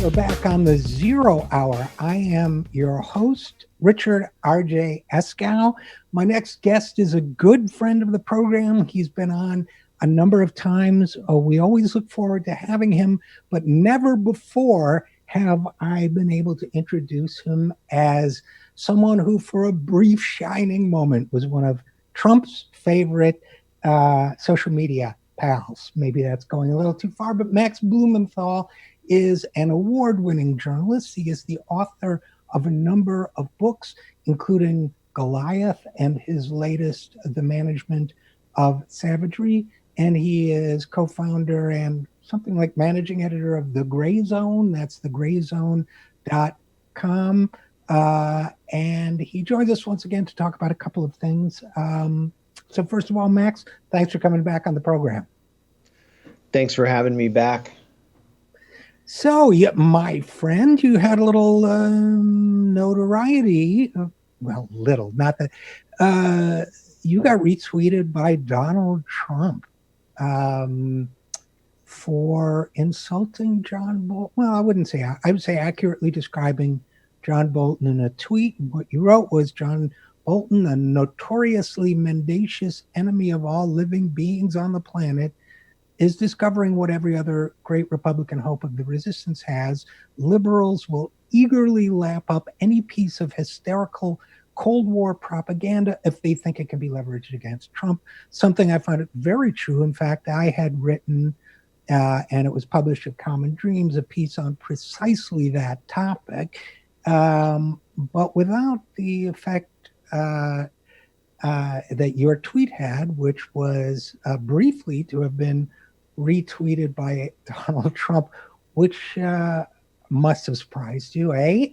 We're back on the Zero Hour. I am your host, Richard RJ Eskow. My next guest is a good friend of the program. He's been on a number of times. We always look forward to having him, but never before have I been able to introduce him as someone who, for a brief shining moment, was one of Trump's favorite social media pals. Maybe that's going a little too far, but Max Blumenthal is an award-winning journalist. He is the author of a number of books, including Goliath and his latest, The Management of Savagery. And he is co-founder and something like managing editor of The Gray Zone. That's thegrayzone.com. And he joins us once again to talk about a couple of things. So first of all, Max, thanks for coming back on the program. Thanks for having me back. So, yeah, my friend, you had a little notoriety. Well, little, not that. You got retweeted by Donald Trump for insulting John Bolton. Well, I would say accurately describing John Bolton in a tweet. What you wrote was, John Bolton, a notoriously mendacious enemy of all living beings on the planet, is discovering what every other great Republican hope of the resistance has. Liberals will eagerly lap up any piece of hysterical Cold War propaganda if they think it can be leveraged against Trump. Something I found very true. In fact, I had written, and it was published at Common Dreams, a piece on precisely that topic, but without the effect that your tweet had, which was briefly to have been retweeted by Donald Trump, which must have surprised you, eh?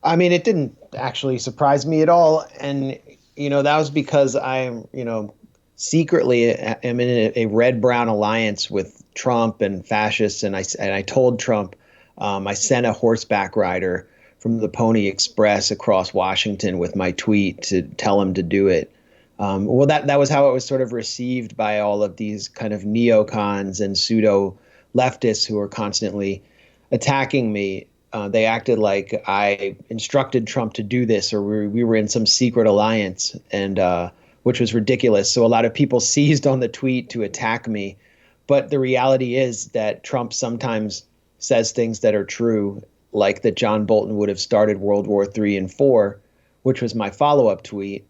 I mean, it didn't actually surprise me at all. And, that was because I'm, secretly am in a red-brown alliance with Trump and fascists. And I told Trump, I sent a horseback rider from the Pony Express across Washington with my tweet to tell him to do it. Well, that was how it was sort of received by all of these kind of neocons and pseudo leftists who were constantly attacking me. They acted like I instructed Trump to do this, or we were in some secret alliance, and which was ridiculous. So a lot of people seized on the tweet to attack me. But the reality is that Trump sometimes says things that are true, like that John Bolton would have started World War III and IV, which was my follow-up tweet.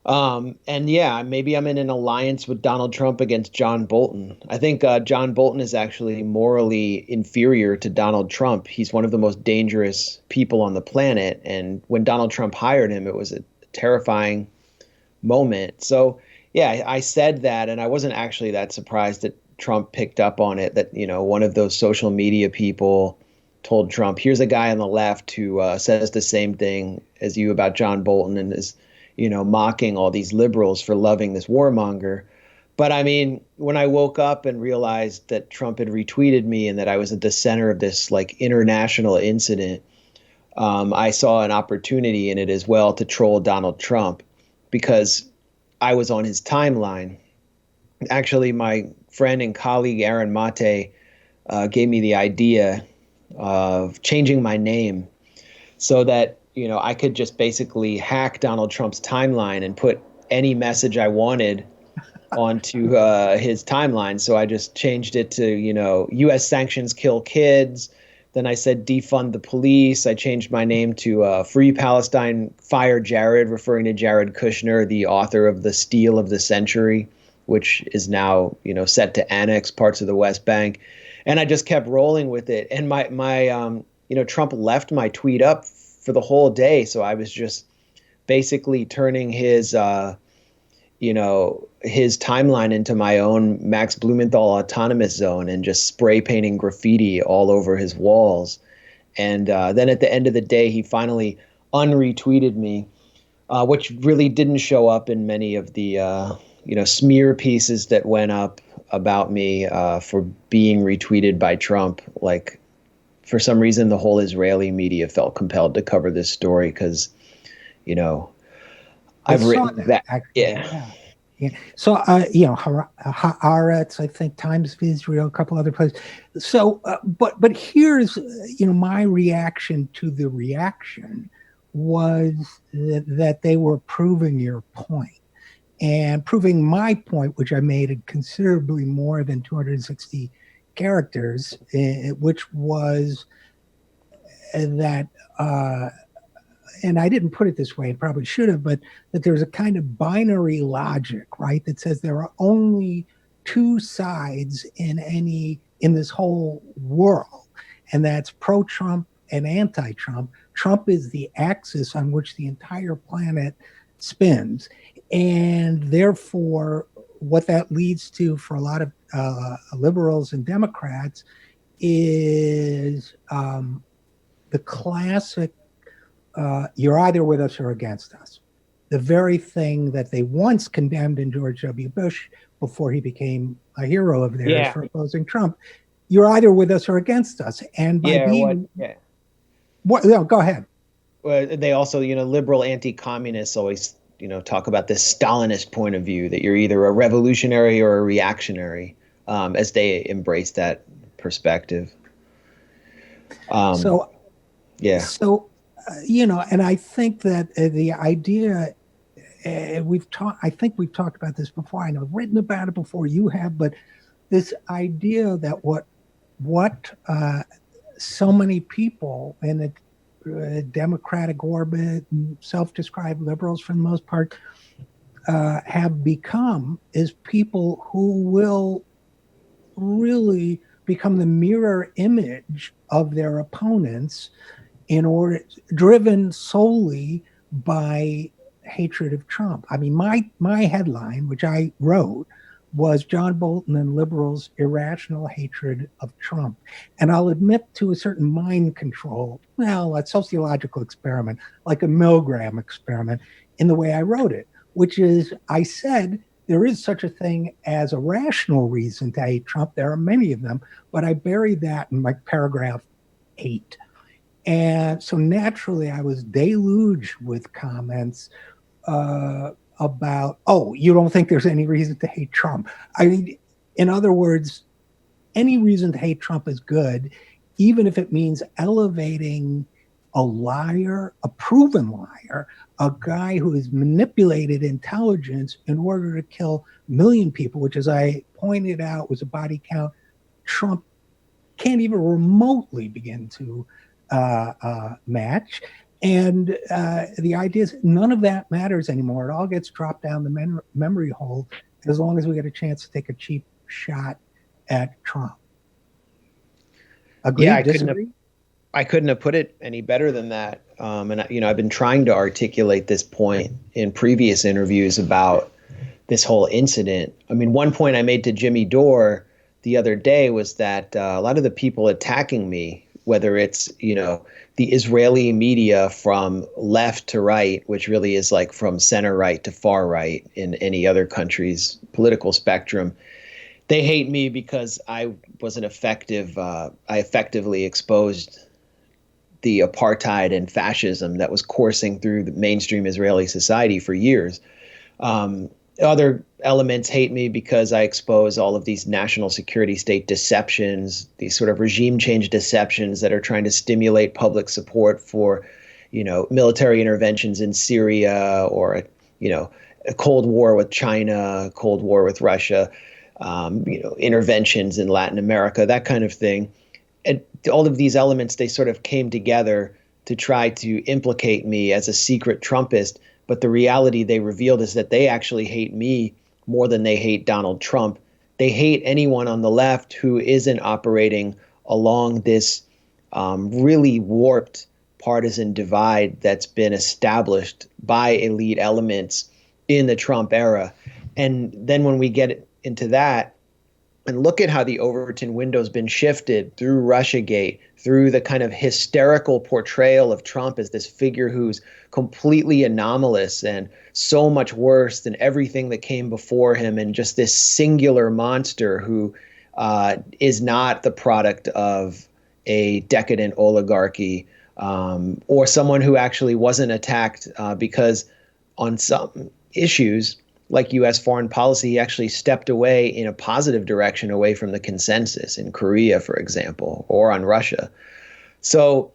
And yeah, maybe I'm in an alliance with Donald Trump against John Bolton. I think John Bolton is actually morally inferior to Donald Trump. He's one of the most dangerous people on the planet. And when Donald Trump hired him, it was a terrifying moment. So, yeah, I said that, and I wasn't actually that surprised that Trump picked up on it, that, one of those social media people told Trump, here's a guy on the left who says the same thing as you about John Bolton and is mocking all these liberals for loving this warmonger. But I mean, when I woke up and realized that Trump had retweeted me and that I was at the center of this like international incident, I saw an opportunity in it as well to troll Donald Trump because I was on his timeline. Actually, my friend and colleague Aaron Mate gave me the idea of changing my name so that I could just basically hack Donald Trump's timeline and put any message I wanted onto his timeline. So I just changed it to, U.S. sanctions kill kids. Then I said defund the police. I changed my name to Free Palestine, Fire Jared, referring to Jared Kushner, the author of The Steal of the Century, which is now, set to annex parts of the West Bank. And I just kept rolling with it. And my Trump left my tweet up for the whole day. So I was just basically turning his timeline into my own Max Blumenthal autonomous zone and just spray painting graffiti all over his walls. And then at the end of the day, he finally unretweeted me, which really didn't show up in many of the, smear pieces that went up about me for being retweeted by Trump. Like, for some reason, the whole Israeli media felt compelled to cover this story because, I've written that. Yeah. Yeah. So, Haaretz, I think, Times of Israel, a couple other places. So, but here's, my reaction to the reaction was that they were proving your point and proving my point, which I made in considerably more than 260 characters, which was that and I didn't put it this way, I probably should have, but that there's a kind of binary logic, right? That says there are only two sides in this whole world, and that's pro-Trump and anti-Trump. Trump is the axis on which the entire planet spins, and therefore, what that leads to for a lot of liberals and Democrats is the classic you're either with us or against us. The very thing that they once condemned in George W. Bush before he became a hero of theirs for opposing Trump. You're either with us or against us. And by being. No, go ahead. Well, they also, liberal anti-communists always, talk about this Stalinist point of view that you're either a revolutionary or a reactionary, as they embrace that perspective. So, and I think that the idea I think we've talked about this before. I know I've written about it before, you have, but this idea that what so many people in the Democratic orbit, self-described liberals for the most part, have become is people who will really become the mirror image of their opponents, driven solely by hatred of Trump. I mean, my headline, which I wrote, was John Bolton and liberals' irrational hatred of Trump. And I'll admit to a certain mind control, a sociological experiment, like a Milgram experiment, in the way I wrote it, which is I said there is such a thing as a rational reason to hate Trump. There are many of them, but I buried that in like paragraph 8. And so naturally, I was deluged with comments about, you don't think there's any reason to hate Trump. I mean, in other words, any reason to hate Trump is good, even if it means elevating a liar, a proven liar, a guy who has manipulated intelligence in order to kill a million people, which, as I pointed out, was a body count Trump can't even remotely begin to match. And the idea is none of that matters anymore. It all gets dropped down the memory hole as long as we get a chance to take a cheap shot at Trump. Agree? Disagree? I couldn't have put it any better than that. And I've been trying to articulate this point in previous interviews about this whole incident. I mean, one point I made to Jimmy Dore the other day was that a lot of the people attacking me, whether it's, the Israeli media from left to right, which really is like from center right to far right in any other country's political spectrum, they hate me because I was an effective, I effectively exposed the apartheid and fascism that was coursing through the mainstream Israeli society for years. Other elements hate me because I expose all of these national security state deceptions, these sort of regime change deceptions that are trying to stimulate public support for, military interventions in Syria or, a Cold War with China, Cold War with Russia, interventions in Latin America, that kind of thing. And all of these elements, they sort of came together to try to implicate me as a secret Trumpist. But the reality they revealed is that they actually hate me more than they hate Donald Trump. They hate anyone on the left who isn't operating along this really warped partisan divide that's been established by elite elements in the Trump era. And then when we get into that, and look at how the Overton window's been shifted through Russiagate, through the kind of hysterical portrayal of Trump as this figure who's completely anomalous and so much worse than everything that came before him, and just this singular monster who is not the product of a decadent oligarchy or someone who actually wasn't attacked because on some issues, like U.S. foreign policy, he actually stepped away in a positive direction away from the consensus in Korea, for example, or on Russia. So,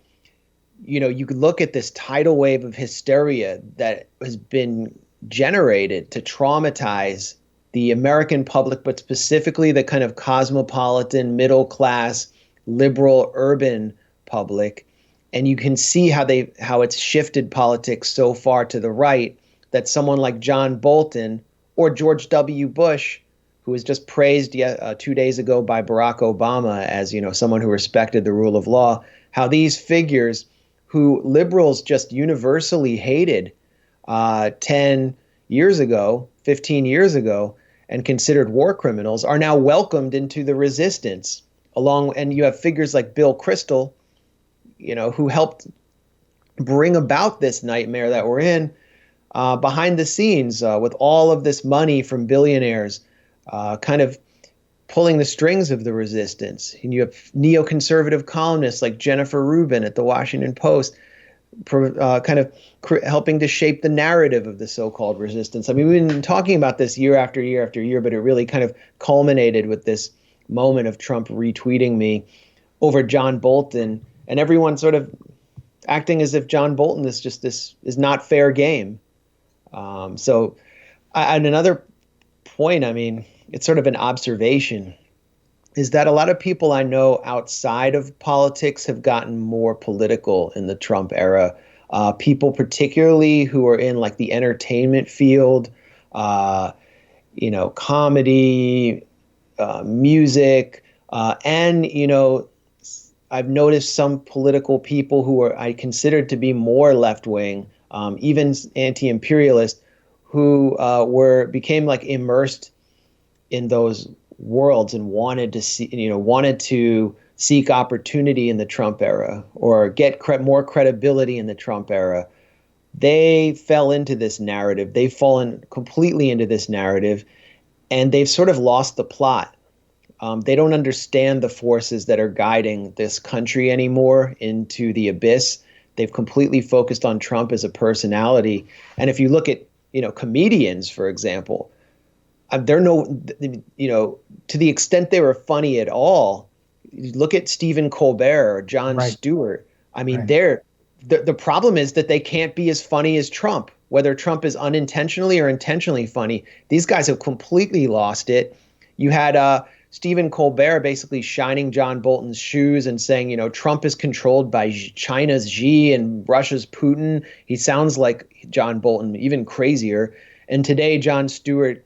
you could look at this tidal wave of hysteria that has been generated to traumatize the American public, but specifically the kind of cosmopolitan, middle class, liberal, urban public. And you can see how it's shifted politics so far to the right that someone like John Bolton or George W. Bush, who was just praised 2 days ago by Barack Obama as someone who respected the rule of law, how these figures who liberals just universally hated 10 years ago, 15 years ago, and considered war criminals are now welcomed into the resistance. And you have figures like Bill Kristol, who helped bring about this nightmare that we're in behind the scenes with all of this money from billionaires kind of pulling the strings of the resistance. And you have neoconservative columnists like Jennifer Rubin at the Washington Post helping to shape the narrative of the so-called resistance. I mean, we've been talking about this year after year after year, but it really kind of culminated with this moment of Trump retweeting me over John Bolton, and everyone sort of acting as if John Bolton is not fair game. And another point, I mean, it's sort of an observation, is that a lot of people I know outside of politics have gotten more political in the Trump era. People particularly who are in like the entertainment field, comedy, music, and, I've noticed some political people who I considered to be more left-wing, even anti-imperialist, who became like immersed in those worlds and wanted to seek opportunity in the Trump era or get more credibility in the Trump era. They fell into this narrative. They've fallen completely into this narrative, and they've sort of lost the plot. They don't understand the forces that are guiding this country anymore into the abyss. They've completely focused on Trump as a personality. And if you look at, comedians, for example, they're to the extent they were funny at all, look at Stephen Colbert or Jon Stewart. I mean, the problem is that they can't be as funny as Trump, whether Trump is unintentionally or intentionally funny. These guys have completely lost it. You had Stephen Colbert basically shining John Bolton's shoes and saying, Trump is controlled by China's Xi and Russia's Putin. He sounds like John Bolton, even crazier. And today, Jon Stewart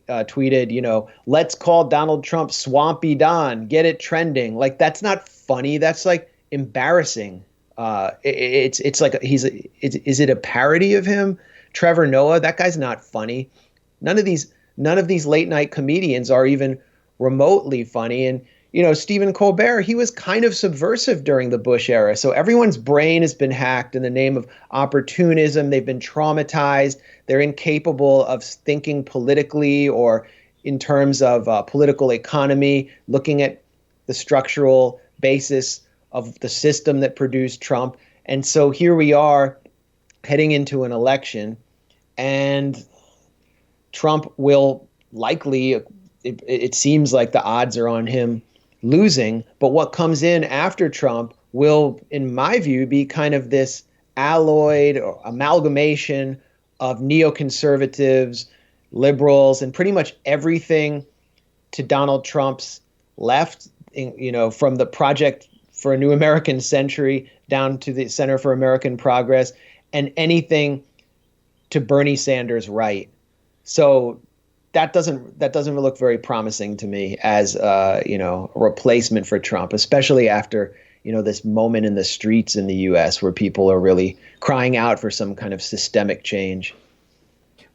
tweeted, let's call Donald Trump Swampy Don, get it trending. Like, that's not funny. That's like embarrassing. It's like is it a parody of him? Trevor Noah, that guy's not funny. None of these late night comedians are even remotely funny. And, Stephen Colbert, he was kind of subversive during the Bush era. So everyone's brain has been hacked in the name of opportunism. They've been traumatized. They're incapable of thinking politically or in terms of political economy, looking at the structural basis of the system that produced Trump. And so here we are heading into an election, and Trump will likely, it seems like the odds are on him losing. But what comes in after Trump will, in my view, be kind of this alloyed or amalgamation of neoconservatives, liberals, and pretty much everything to Donald Trump's left, from the Project for a New American Century down to the Center for American Progress, and anything to Bernie Sanders' right. So that doesn't look very promising to me as a replacement for Trump, especially after this moment in the streets in the U.S. where people are really crying out for some kind of systemic change.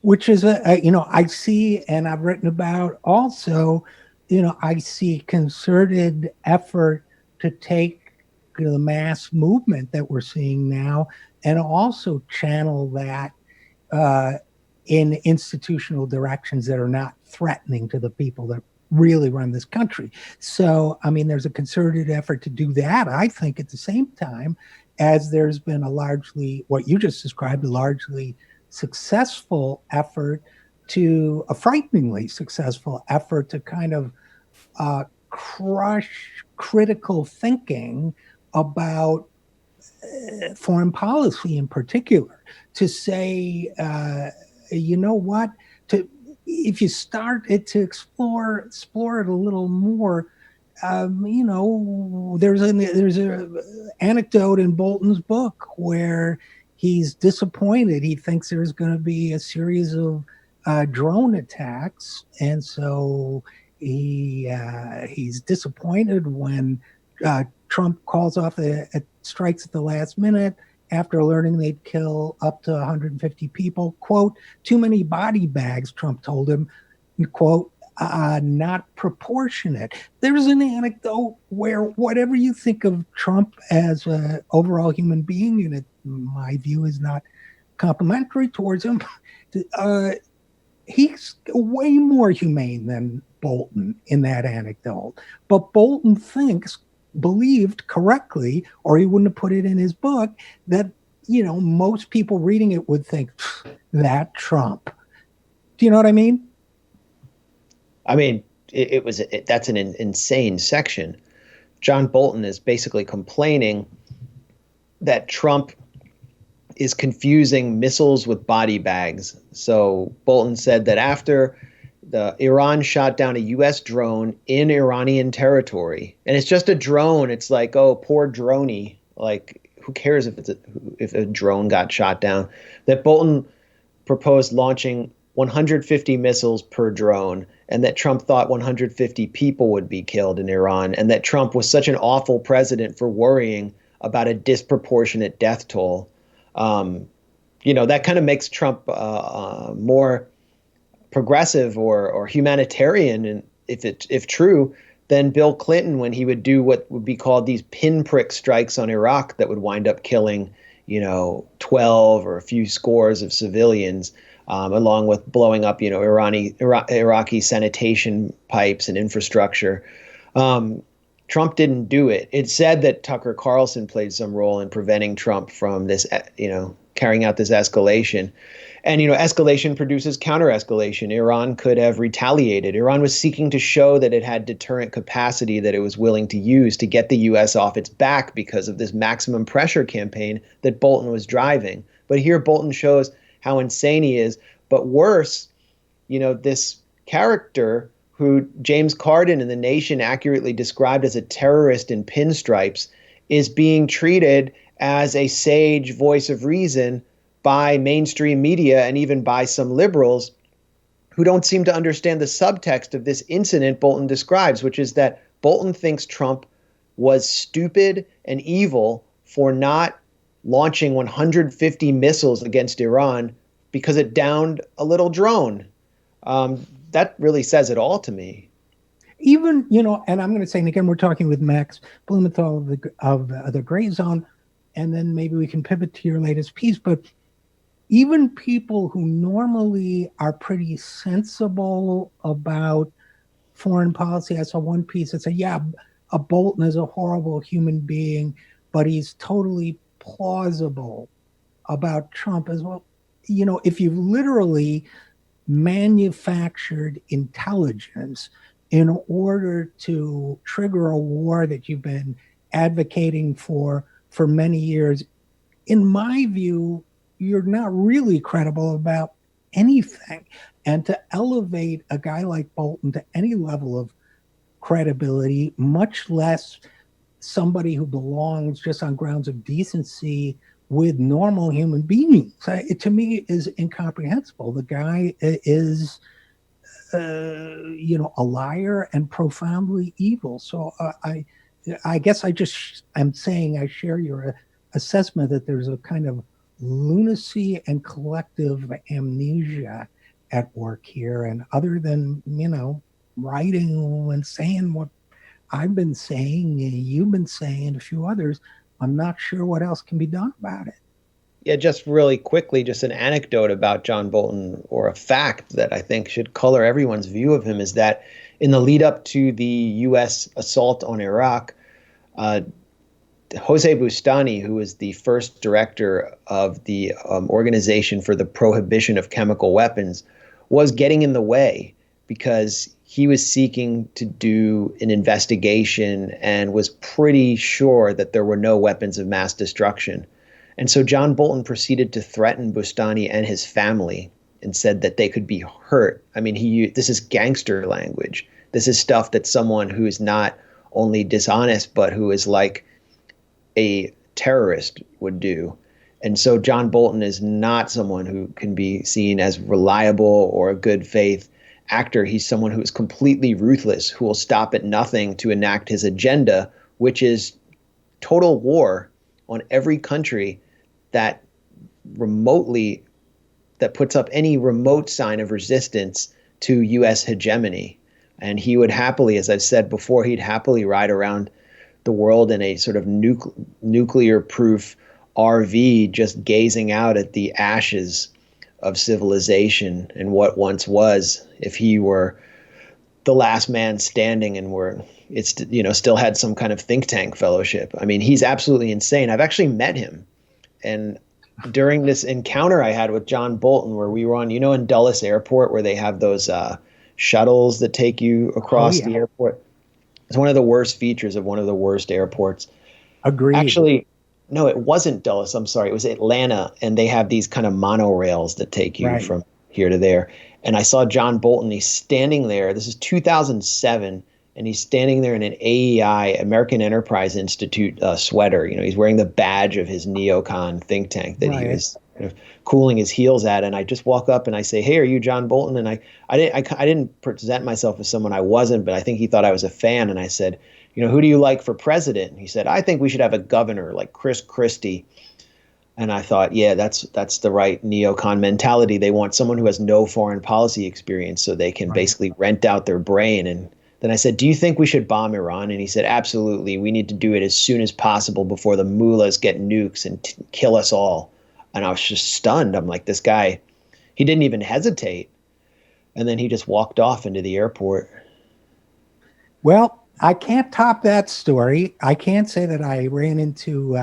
Which is I see, and I've written about also, I see concerted effort to take the mass movement that we're seeing now and also channel that in institutional directions that are not threatening to the people that really run this country. So, I mean, there's a concerted effort to do that, I think, at the same time as there's been a largely, what you just described, a largely successful effort to a frighteningly successful effort to kind of crush critical thinking about foreign policy in particular, to say, you know what, to if you start it to explore it a little more, there's a anecdote in Bolton's book where he's disappointed. He thinks there's going to be a series of drone attacks, and so he's disappointed when Trump calls off the strikes at the last minute after learning they'd kill up to 150 people. Quote, too many body bags, Trump told him, quote, not proportionate. There's an anecdote where whatever you think of Trump as an overall human being, and my view is not complimentary towards him, he's way more humane than Bolton in that anecdote. But Bolton believed correctly, or he wouldn't have put it in his book, that, most people reading it would think that Trump. Do you know what I mean? I mean, that's an insane section. John Bolton is basically complaining that Trump is confusing missiles with body bags. So Bolton said that after Iran shot down a U.S. drone in Iranian territory, and it's just a drone. It's like, oh, poor droney. Like, who cares if a drone got shot down? That Bolton proposed launching 150 missiles per drone, and that Trump thought 150 people would be killed in Iran, and that Trump was such an awful president for worrying about a disproportionate death toll. That kind of makes Trump more progressive or humanitarian, and if true, than Bill Clinton when he would do what would be called these pinprick strikes on Iraq that would wind up killing, 12 or a few scores of civilians, along with blowing up, Iraqi sanitation pipes and infrastructure. Trump didn't do it. It's said that Tucker Carlson played some role in preventing Trump from this, carrying out this escalation. And, escalation produces counter-escalation. Iran could have retaliated. Iran was seeking to show that it had deterrent capacity that it was willing to use to get the U.S. off its back because of this maximum pressure campaign that Bolton was driving. But here Bolton shows how insane he is. But worse, this character who James Corden in The Nation accurately described as a terrorist in pinstripes is being treated as a sage voice of reason by mainstream media and even by some liberals who don't seem to understand the subtext of this incident Bolton describes, which is that Bolton thinks Trump was stupid and evil for not launching 150 missiles against Iran because it downed a little drone. That really says it all to me. Even, and I'm going to say, and again, we're talking with Max Blumenthal of the Gray Zone, and then maybe we can pivot to your latest piece, but even people who normally are pretty sensible about foreign policy, I saw one piece that said, yeah, a Bolton is a horrible human being, but he's totally plausible about Trump as well. If you've literally manufactured intelligence in order to trigger a war that you've been advocating for many years, in my view, you're not really credible about anything. And to elevate a guy like Bolton to any level of credibility, much less somebody who belongs just on grounds of decency with normal human beings, it to me is incomprehensible. The guy is, a liar and profoundly evil. So I guess I'm saying I share your assessment that there's a kind of lunacy and collective amnesia at work here. And other than, writing and saying what I've been saying, you've been saying, and a few others, I'm not sure what else can be done about it. Yeah, just really quickly, just an anecdote about John Bolton, or a fact that I think should color everyone's view of him, is that in the lead up to the U.S. assault on Iraq, Jose Bustani, who was the first director of the Organization for the Prohibition of Chemical Weapons, was getting in the way because he was seeking to do an investigation and was pretty sure that there were no weapons of mass destruction. And so John Bolton proceeded to threaten Bustani and his family and said that they could be hurt. I mean, this is gangster language. This is stuff that someone who is not only dishonest, but who is like a terrorist would do. And so John Bolton is not someone who can be seen as reliable or a good faith actor. He's someone who is completely ruthless, who will stop at nothing to enact his agenda, which is total war on every country that puts up any remote sign of resistance to U.S. hegemony. And he would happily, as I've said before, he'd happily ride around the world in a sort of nuclear-proof RV, just gazing out at the ashes of civilization and what once was, if he were the last man standing and still had some kind of think tank fellowship. I mean, he's absolutely insane. I've actually met him. And during this encounter I had with John Bolton, where we were on, in Dulles Airport, where they have those shuttles that take you across the airport. It's one of the worst features of one of the worst airports. Agreed. Actually, no, it wasn't Dulles. I'm sorry. It was Atlanta. And they have these kind of monorails that take you from here to there. And I saw John Bolton. He's standing there. This is 2007. And he's standing there in an AEI, American Enterprise Institute sweater. He's wearing the badge of his neocon think tank that he was kind of cooling his heels at. And I just walk up and I say, "Hey, are you John Bolton?" And I didn't present myself as someone I wasn't, but I think he thought I was a fan. And I said, "Who do you like for president?" And he said, "I think we should have a governor like Chris Christie." And I thought, yeah, that's the right neocon mentality. They want someone who has no foreign policy experience so they can basically rent out their brain. And then I said, "Do you think we should bomb Iran?" And he said, "Absolutely. We need to do it as soon as possible before the mullahs get nukes and kill us all." And I was just stunned. I'm like, this guy, he didn't even hesitate. And then he just walked off into the airport. Well, I can't top that story. I can't say that I ran into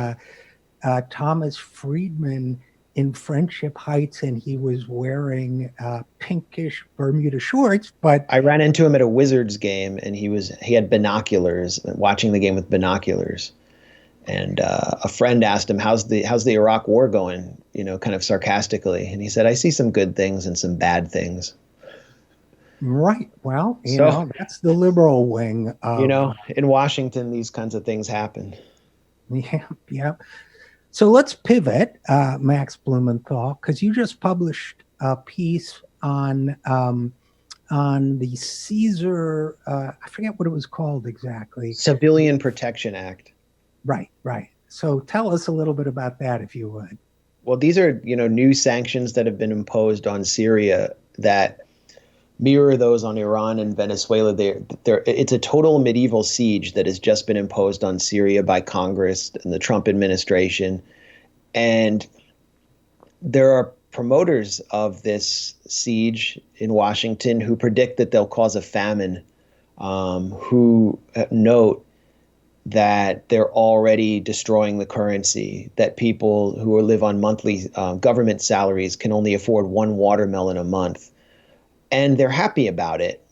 Thomas Friedman in Friendship Heights and he was wearing pinkish Bermuda shorts, but I ran into him at a Wizards game and he had binoculars, watching the game with binoculars. And a friend asked him, how's the Iraq war going, kind of sarcastically. And he said, "I see some good things and some bad things." Right. Well, that's the liberal wing. In Washington, these kinds of things happen. Yeah. So let's pivot, Max Blumenthal, because you just published a piece on the Caesar, I forget what it was called exactly. Civilian Protection Act. Right. So tell us a little bit about that, if you would. Well, these are, new sanctions that have been imposed on Syria that mirror those on Iran and Venezuela. It's a total medieval siege that has just been imposed on Syria by Congress and the Trump administration. And there are promoters of this siege in Washington who predict that they'll cause a famine, who note that they're already destroying the currency, that people who live on monthly government salaries can only afford one watermelon a month. And they're happy about it.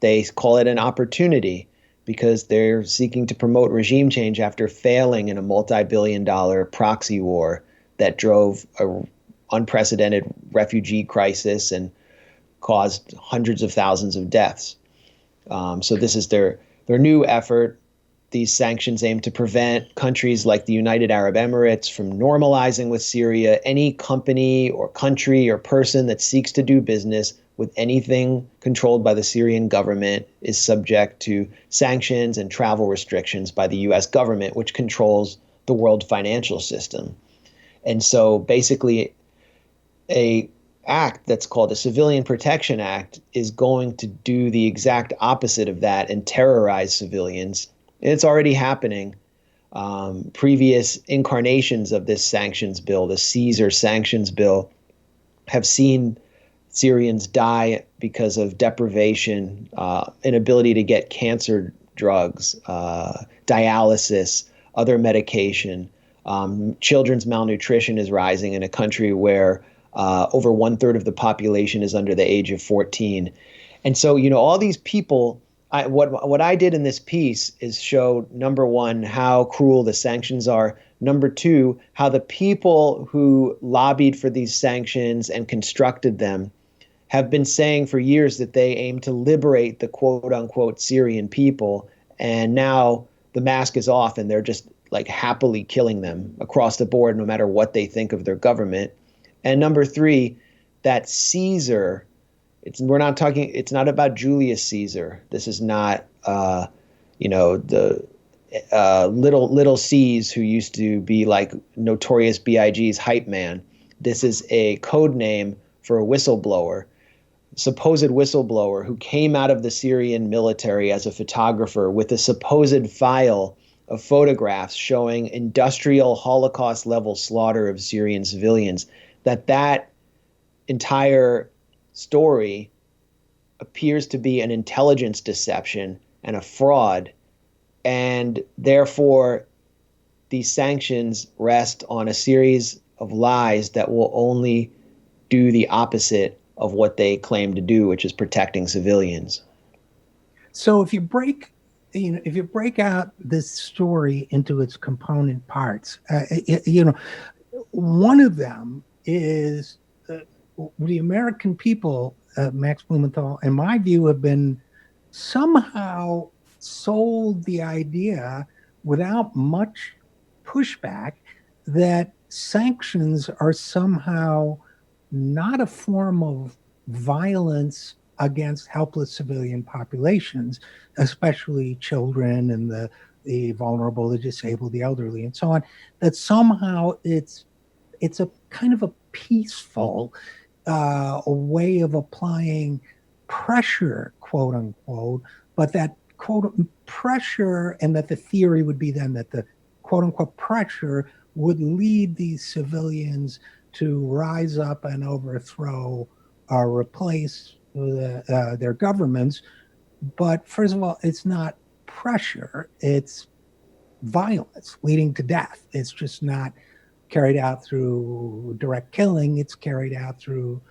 They call it an opportunity because they're seeking to promote regime change after failing in a multi-billion-dollar proxy war that drove an unprecedented refugee crisis and caused hundreds of thousands of deaths. So this is their new effort. These sanctions aim to prevent countries like the United Arab Emirates from normalizing with Syria. Any company or country or person that seeks to do business with anything controlled by the Syrian government is subject to sanctions and travel restrictions by the U.S. government, which controls the world financial system. And so basically a act that's called a Civilian Protection Act is going to do the exact opposite of that and terrorize civilians. It's already happening. Previous incarnations of this sanctions bill, the Caesar Sanctions bill, have seen Syrians die because of deprivation, inability to get cancer drugs, dialysis, other medication. Children's malnutrition is rising in a country where Over one third of the population is under the age of 14. And so, all these people, what I did in this piece is show, number one, how cruel the sanctions are. Number two, how the people who lobbied for these sanctions and constructed them have been saying for years that they aim to liberate the quote unquote Syrian people. And now the mask is off and they're just like happily killing them across the board, no matter what they think of their government. And number three, that Caesar, it's not about Julius Caesar. This is not, the little C's who used to be like Notorious B.I.G.'s hype man. This is a code name for a whistleblower, supposed whistleblower who came out of the Syrian military as a photographer with a supposed file of photographs showing industrial Holocaust level slaughter of Syrian civilians. That entire story appears to be an intelligence deception and a fraud, and therefore these sanctions rest on a series of lies that will only do the opposite of what they claim to do, which is protecting civilians. So if you break out this story into its component parts, one of them is the American people, Max Blumenthal, in my view, have been somehow sold the idea without much pushback that sanctions are somehow not a form of violence against helpless civilian populations, especially children and the vulnerable, the disabled, the elderly, and so on, that somehow it's a kind of a peaceful a way of applying pressure, quote unquote, but that quote pressure, and that the theory would be then that the quote unquote pressure would lead these civilians to rise up and overthrow or replace their governments. But first of all, it's not pressure, it's violence leading to death. It's just not carried out through direct killing, it's carried out through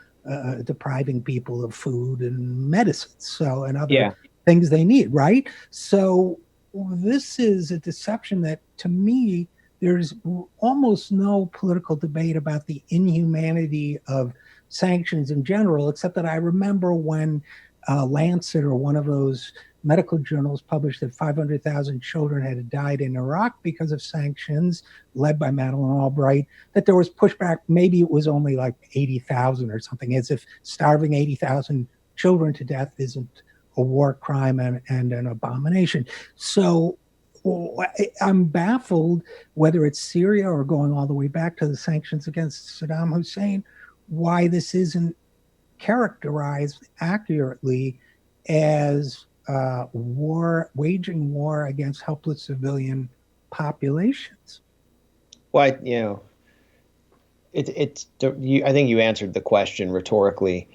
depriving people of food and medicines, so, and other Yeah. things they need, right? So this is a deception that, to me, there's almost no political debate about the inhumanity of sanctions in general, except that I remember when Lancet or one of those medical journals published that 500,000 children had died in Iraq because of sanctions led by Madeleine Albright, that there was pushback. Maybe it was only like 80,000 or something, as if starving 80,000 children to death isn't a war crime and an abomination. So I'm baffled, whether it's Syria or going all the way back to the sanctions against Saddam Hussein, why this isn't characterized accurately as waging war against helpless civilian populations. Well, I think you answered the question rhetorically,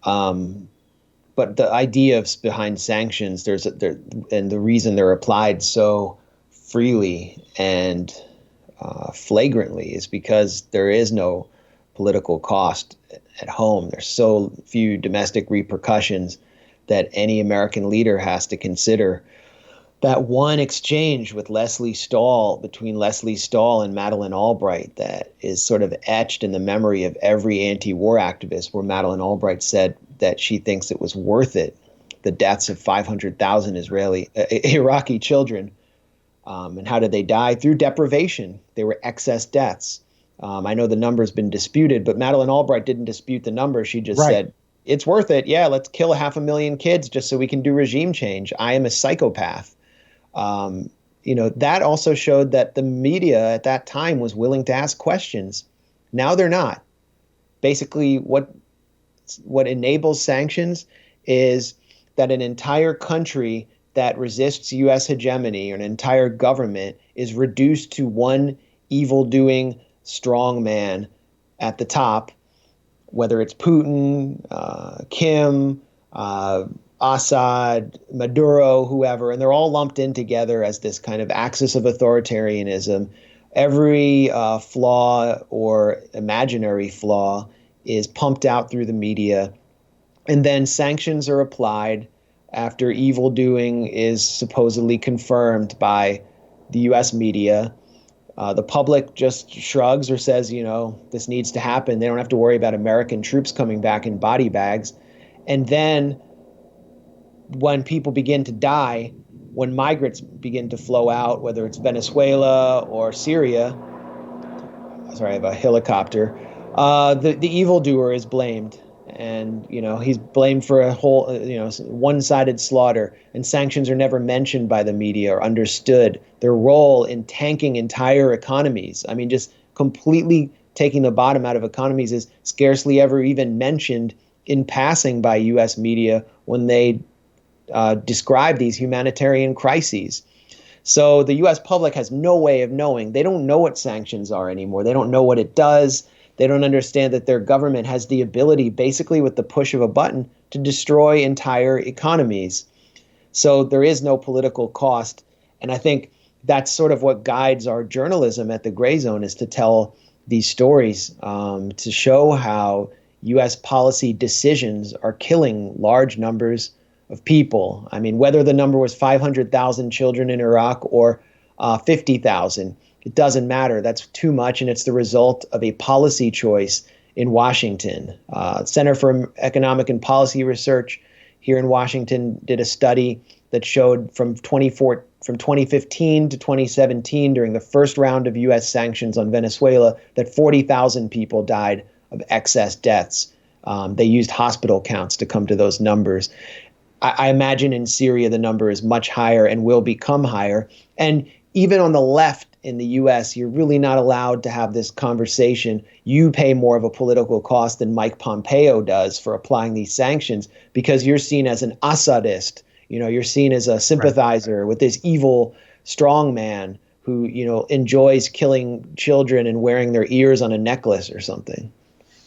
but the idea behind sanctions, and the reason they're applied so freely and flagrantly is because there is no political cost at home. There's so few domestic repercussions that any American leader has to consider. That one exchange with between Leslie Stahl and Madeleine Albright, that is sort of etched in the memory of every anti-war activist, where Madeleine Albright said that she thinks it was worth it, the deaths of 500,000 Iraqi children. And how did they die? Through deprivation. They were excess deaths. I know the number's been disputed, but Madeleine Albright didn't dispute the number. She just said, it's worth it. Yeah, let's kill 500,000 kids just so we can do regime change. I am a psychopath. That also showed that the media at that time was willing to ask questions. Now they're not. Basically, what enables sanctions is that an entire country that resists U.S. hegemony, or an entire government, is reduced to one evil-doing strong man at the top, whether it's Putin, Kim, Assad, Maduro, whoever, and they're all lumped in together as this kind of axis of authoritarianism. Every flaw or imaginary flaw is pumped out through the media, and then sanctions are applied after evil doing is supposedly confirmed by the US media. The public just shrugs or says, this needs to happen. They don't have to worry about American troops coming back in body bags. And then when people begin to die, when migrants begin to flow out, whether it's Venezuela or Syria, sorry, I have a helicopter, the evildoer is blamed. And, he's blamed for a whole, one-sided slaughter. And sanctions are never mentioned by the media or understood. Their role in tanking entire economies, I mean, just completely taking the bottom out of economies, is scarcely ever even mentioned in passing by U.S. media when they describe these humanitarian crises. So the U.S. public has no way of knowing. They don't know what sanctions are anymore. They don't know what it does. They don't understand that their government has the ability, basically with the push of a button, to destroy entire economies. So there is no political cost. And I think that's sort of what guides our journalism at the Gray Zone, is to tell these stories, to show how U.S. policy decisions are killing large numbers of people. I mean, whether the number was 500,000 children in Iraq or 50,000, it doesn't matter. That's too much, and it's the result of a policy choice in Washington. Center for Economic and Policy Research here in Washington did a study that showed from 2015 to 2017, during the first round of U.S. sanctions on Venezuela, that 40,000 people died of excess deaths. They used hospital counts to come to those numbers. I imagine in Syria the number is much higher and will become higher. And even on the left in the U.S., you're really not allowed to have this conversation. You pay more of a political cost than Mike Pompeo does for applying these sanctions, because you're seen as an Assadist. You're seen as a sympathizer with this evil strongman who, enjoys killing children and wearing their ears on a necklace or something.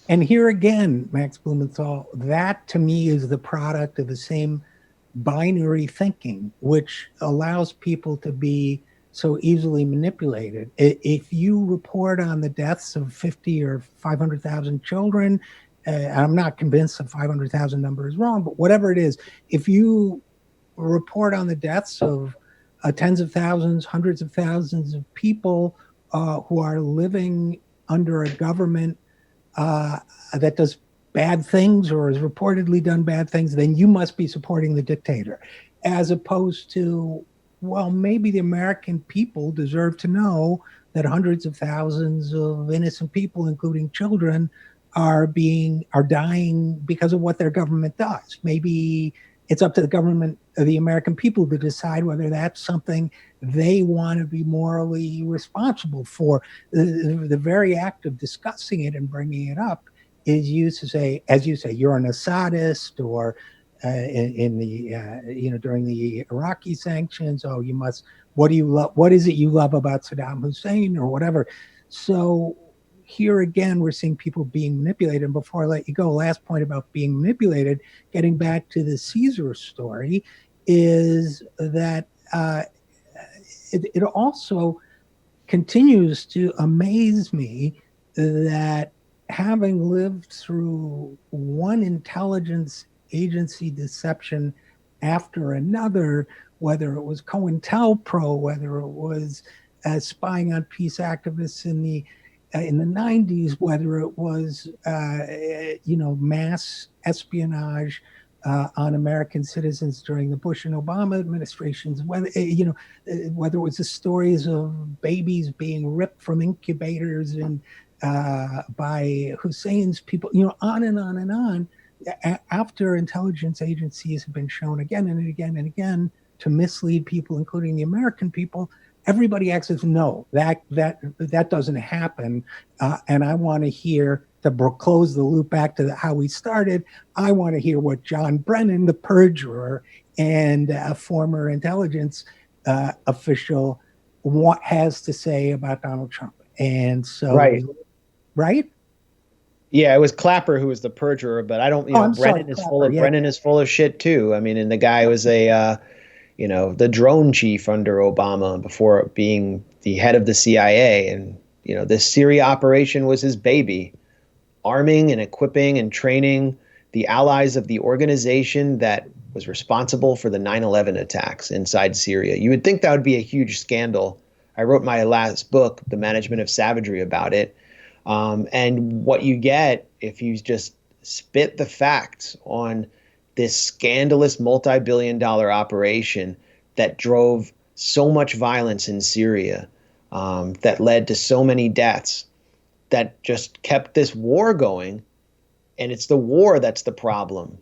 And here again, Max Blumenthal, that to me is the product of the same binary thinking, which allows people to be so easily manipulated. If you report on the deaths of 50 or 500,000 children, I'm not convinced the 500,000 number is wrong, but whatever it is, if you report on the deaths of tens of thousands, hundreds of thousands of people who are living under a government that does bad things or has reportedly done bad things, then you must be supporting the dictator. As opposed to, well, maybe the American people deserve to know that hundreds of thousands of innocent people, including children, are dying because of what their government does. Maybe it's up to the government of the American people to decide whether that's something they want to be morally responsible for. The very act of discussing it and bringing it up is used to say, as you say, you're an Assadist, or in the during the Iraqi sanctions, oh, you must. What do you love? What is it you love about Saddam Hussein, or whatever? So here again, we're seeing people being manipulated. And before I let you go, last point about being manipulated, getting back to the Caesar story, is that it also continues to amaze me that, having lived through one intelligence agency deception after another, whether it was COINTELPRO, whether it was spying on peace activists in the 90s, whether it was mass espionage on American citizens during the Bush and Obama administrations, whether it was the stories of babies being ripped from incubators and by Hussein's people, on and on and on. After intelligence agencies have been shown again and again and again to mislead people, including the American people, everybody acts as no, that doesn't happen. And I want to hear, to close the loop back to how we started, I want to hear what John Brennan, the perjurer and a former intelligence official, has to say about Donald Trump. And so, right? Yeah, it was Clapper who was the perjurer, but I don't. Brennan is full of Brennan is full of shit too. I mean, and the guy was a the drone chief under Obama before being the head of the CIA, and this Syria operation was his baby arming and equipping and training the allies of the organization that was responsible for the 9/11 attacks inside Syria. You would think that would be a huge scandal. I wrote my last book, The Management of Savagery, about it. And what you get if you just spit the facts on this scandalous multi-billion-dollar operation that drove so much violence in Syria, that led to so many deaths, that just kept this war going. And it's the war that's the problem.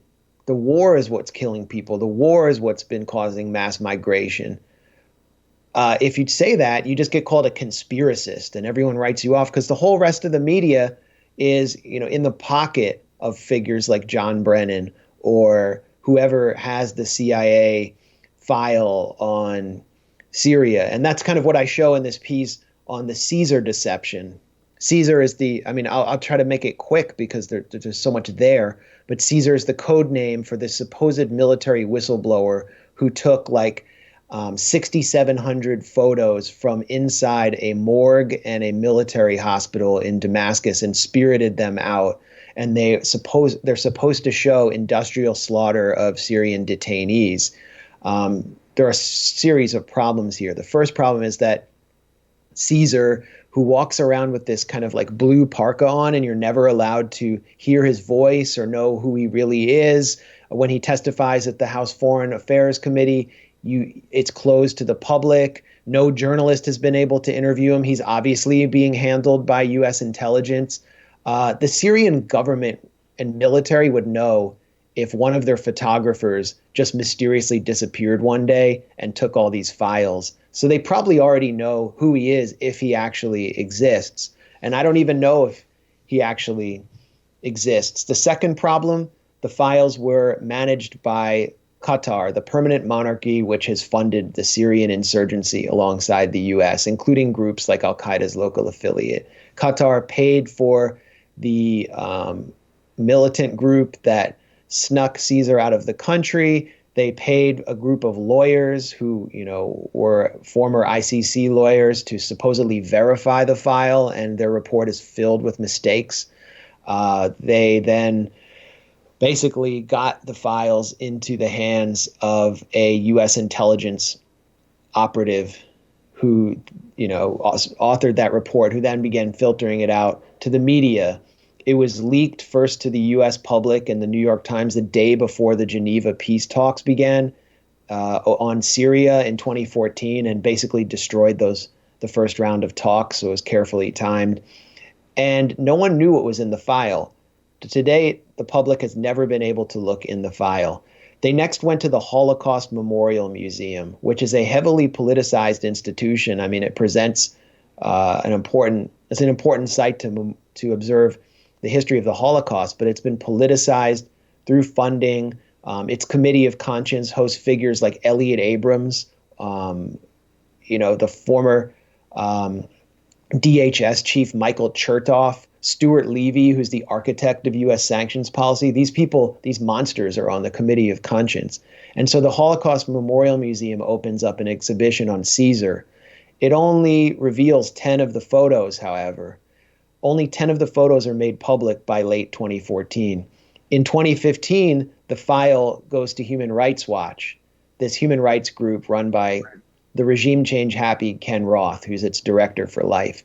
The war is what's killing people. The war is what's been causing mass migration. If you say that, you just get called a conspiracist, and everyone writes you off because the whole rest of the media is, in the pocket of figures like John Brennan or whoever has the CIA file on Syria. And that's kind of what I show in this piece on the Caesar deception. Caesar is I'll try to make it quick because there's so much there, but Caesar is the code name for the supposed military whistleblower who took 6,700 photos from inside a morgue and a military hospital in Damascus and spirited them out. And they're supposed to show industrial slaughter of Syrian detainees. There are a series of problems here. The first problem is that Caesar, who walks around with this kind of blue parka on, and you're never allowed to hear his voice or know who he really is. When he testifies at the House Foreign Affairs Committee, it's closed to the public. No journalist has been able to interview him. He's obviously being handled by U.S. intelligence. The Syrian government and military would know if one of their photographers just mysteriously disappeared one day and took all these files. So they probably already know who he is if he actually exists. And I don't even know if he actually exists. The second problem, the files were managed by Qatar, the permanent monarchy, which has funded the Syrian insurgency alongside the U.S., including groups like Al-Qaeda's local affiliate. Qatar paid for the militant group that snuck Caesar out of the country. They paid a group of lawyers who, were former ICC lawyers to supposedly verify the file, and their report is filled with mistakes. They then basically got the files into the hands of a U.S. intelligence operative who, authored that report, who then began filtering it out to the media. It was leaked first to the U.S. public in the New York Times the day before the Geneva peace talks began on Syria in 2014, and basically destroyed the first round of talks. So it was carefully timed. And no one knew what was in the file. To date, the public has never been able to look in the file. They next went to the Holocaust Memorial Museum, which is a heavily politicized institution. It presents an important site to observe the history of the Holocaust, but it's been politicized through funding. Its committee of conscience hosts figures like Elliot Abrams, the former DHS chief Michael Chertoff, Stuart Levy, who's the architect of U.S. sanctions policy. These people, these monsters, are on the committee of conscience. And so the Holocaust Memorial Museum opens up an exhibition on Caesar. It only reveals 10 of the photos, however. Only 10 of the photos are made public by late 2014. In 2015, the file goes to Human Rights Watch, this human rights group run by the regime change happy Ken Roth, who's its director for life.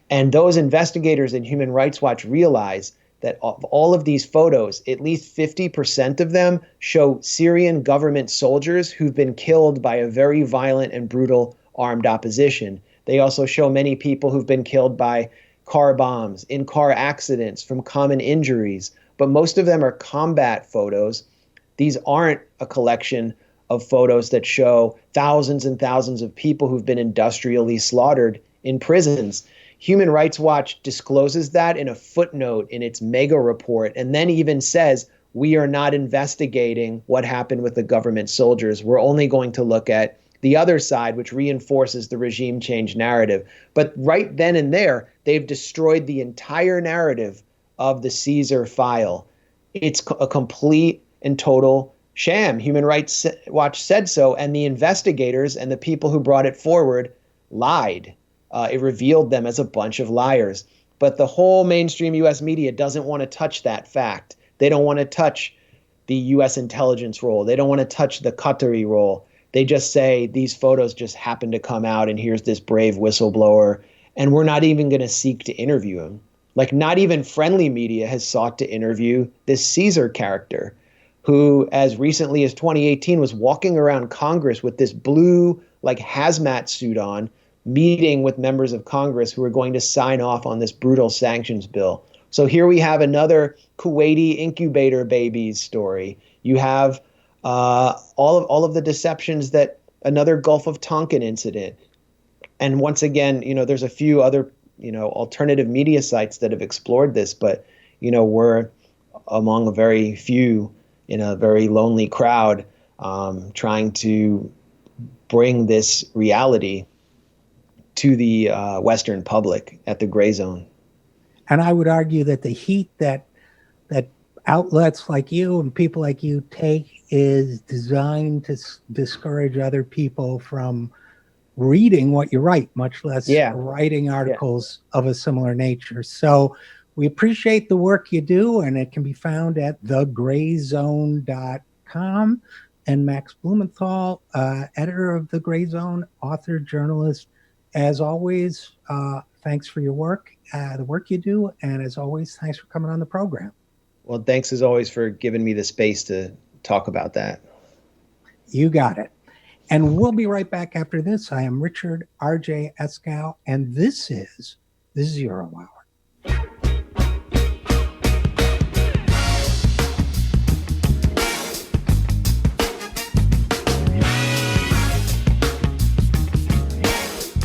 And those investigators in Human Rights Watch realize that of all of these photos, at least 50% of them show Syrian government soldiers who've been killed by a very violent and brutal armed opposition. They also show many people who've been killed by car bombs, in car accidents, from common injuries. But most of them are combat photos. These aren't a collection of photos that show thousands and thousands of people who've been industrially slaughtered in prisons. Human Rights Watch discloses that in a footnote in its mega report, and then even says, we are not investigating what happened with the government soldiers. We're only going to look at the other side, which reinforces the regime change narrative. But right then and there, they've destroyed the entire narrative of the Caesar file. It's a complete and total sham. Human Rights Watch said so, and the investigators and the people who brought it forward lied. It revealed them as a bunch of liars. But the whole mainstream US media doesn't want to touch that fact. They don't want to touch the US intelligence role. They don't want to touch the Qatari role. They just say these photos just happen to come out and here's this brave whistleblower. And we're not even going to seek to interview him. Like, not even friendly media has sought to interview this Caesar character, who, as recently as 2018, was walking around Congress with this blue, like, hazmat suit on, meeting with members of Congress who are going to sign off on this brutal sanctions bill. So here we have another Kuwaiti incubator babies story. You have all of the deceptions, that another Gulf of Tonkin incident. And once again, there's a few other, alternative media sites that have explored this, but, we're among a very few in a very lonely crowd, trying to bring this reality to the Western public at the gray zone. And I would argue that the heat that outlets like you and people like you take is designed to discourage other people from reading what you write, much less writing articles of a similar nature. So we appreciate the work you do, and it can be found at thegrayzone.com. And Max Blumenthal, editor of The Gray Zone, author, journalist, as always, thanks for your work, the work you do, and as always, thanks for coming on the program. Well, thanks as always for giving me the space to talk about that. You got it. And we'll be right back after this. I am Richard RJ Eskow, and this is the Zero Hour.